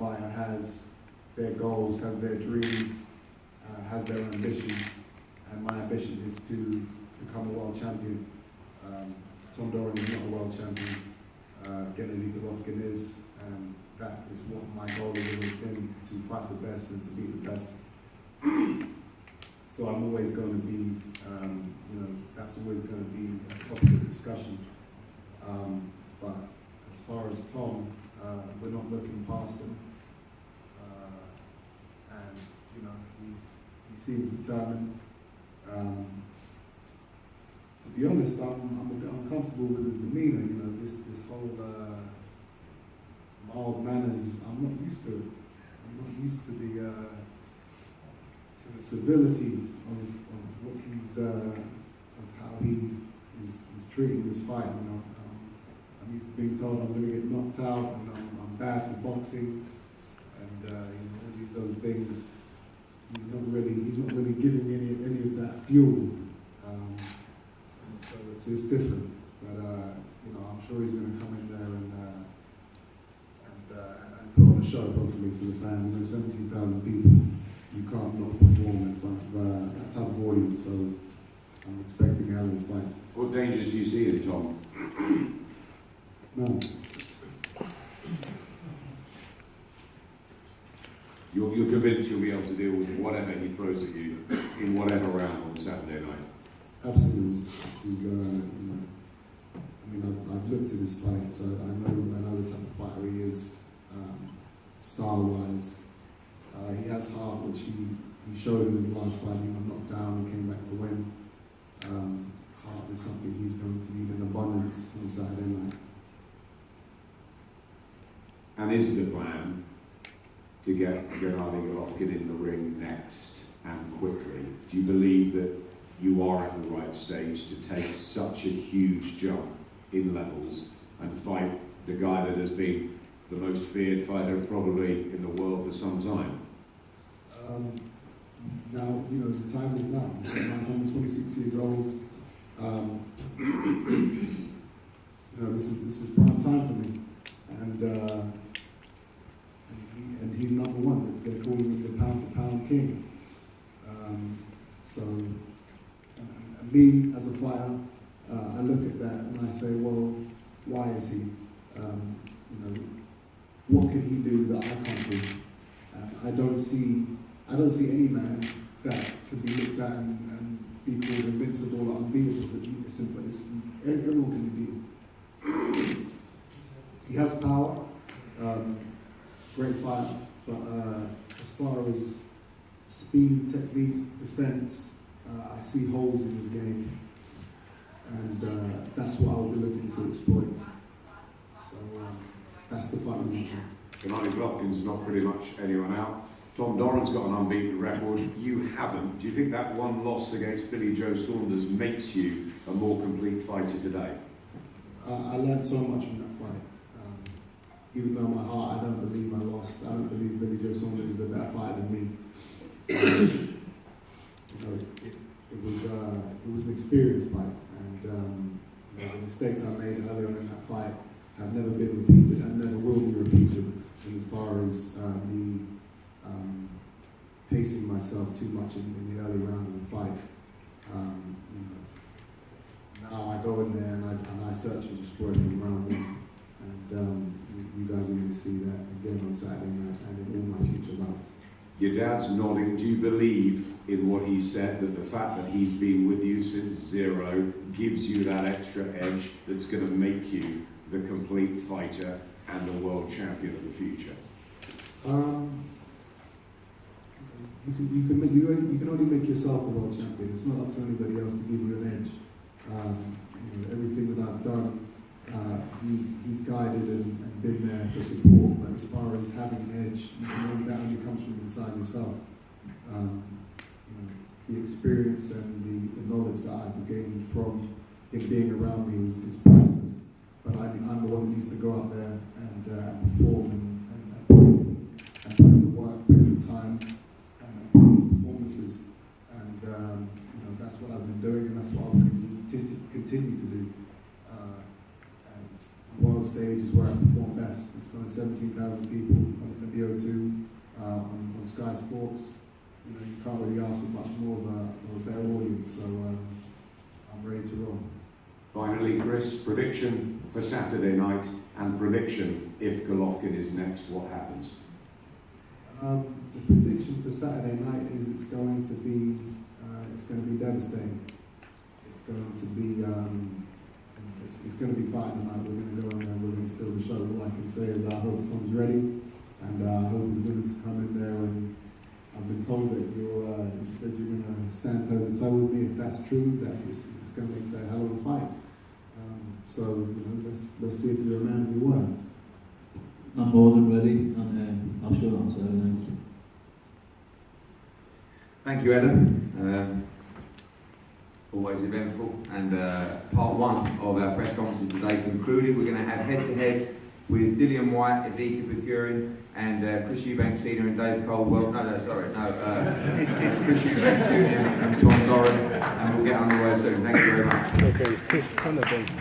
fighter has their goals, has their dreams, has their ambitions, and my ambition is to become a world champion. Tom Doran is not a world champion. Gennady Golovkin is, and that is what my goal has always been, to fight the best and to be the best. So I'm always going to be, that's always going to be a topic of discussion. But as far as Tom, we're not looking past him. And, he seems determined. To be honest, I'm a bit uncomfortable with his demeanour. This whole mild manners. I'm not used to it. I'm not used to the civility of what he's of how he is treating this fight. I'm used to being told I'm going to get knocked out and I'm bad for boxing, and all these other things. He's not really giving me any of that fuel. So it's different, but I'm sure he's going to come in there and put on a show, hopefully, for the fans. 17,000 people, you can't not perform in front of that type of audience. So I'm expecting a hell of a fight. What dangers do you see in Tom? No. You're convinced you'll be able to deal with whatever he throws at you in whatever round on Saturday night? Absolutely. This is, I've looked at his fight, so I know the type of fighter he is, style-wise. He has heart, which he showed in his last fight. He got knocked down and came back to win. Heart is something he's going to need in abundance on Saturday night. And is the plan to get Gennady Golovkin in the ring next and quickly? Do you believe that you are at the right stage to take such a huge jump in levels and fight the guy that has been the most feared fighter probably in the world for some time? Now, the time is now. I'm 26 years old. This is prime time for me. And he's number one. They're calling me the pound for pound king. Me as a fighter, I look at that and I say, well, why is he? What can he do that I can't do? I don't see any man that could be looked at and be called invincible or unbeatable. Everyone can be beaten. He has power, great fighter, but as far as speed, technique, defense, I see holes in his game, and that's what I'll be looking to exploit. So that's the fight we want next. Gennady Golovkin's knocked pretty much anyone out. Tom Doran's got an unbeaten record. You haven't. Do you think that one loss against Billy Joe Saunders makes you a more complete fighter today? I learned so much from that fight. Even though in my heart I don't believe I lost, I don't believe Billy Joe Saunders is a better fighter than me. It was an experience fight, and the mistakes I made early on in that fight have never been repeated and never will be repeated. And as far as me pacing myself too much in the early rounds of the fight, now I go in there and I search and destroy from round one. And you guys are going to see that again on Saturday night and in all my future bouts. Your dad's nodding. Do you believe in what he said, that the fact that he's been with you since zero gives you that extra edge that's going to make you the complete fighter and the world champion of the future? You can only make yourself a world champion. It's not up to anybody else to give you an edge. Everything that I've done, he's guided and been there for support. But as far as having an edge, that only comes from inside yourself. The experience and the knowledge that I've gained from him being around me is priceless. But I'm the one who needs to go out there and perform and put in the work, put in the time, and put in the performances. And that's what I've been doing, and that's what I'll continue to do. World stage is where I perform best in front of 17,000 people at the O2 on Sky Sports. You know, you can't really ask for much more of a better audience, so I'm ready to roll. Finally, Chris, prediction for Saturday night and prediction if Golovkin is next, what happens? The prediction for Saturday night is it's going to be devastating. It's going to be it's going to be fight tonight. We're going to go in there and we're going to steal the show. All I can say is I hope Tom's ready, and I hope he's willing to come in there. And I've been told that you said you're going to stand toe to toe with me. If that's true, it's going to make a hell of a fight. So you know, let's see if you're a man of your word. I'm more than ready, and I'll show it on Saturday night. Thank you, Adam. Always eventful, and part one of our press conferences today concluded. We're going to have head-to-heads with Dillian White, Evika Bukurin, and Chris Eubank Sr. and Dave Caldwell. Chris Eubank Jr. and Tom Doran, and we'll get underway soon. Thank you very much. Okay, he's pissed. Come on, he's pissed.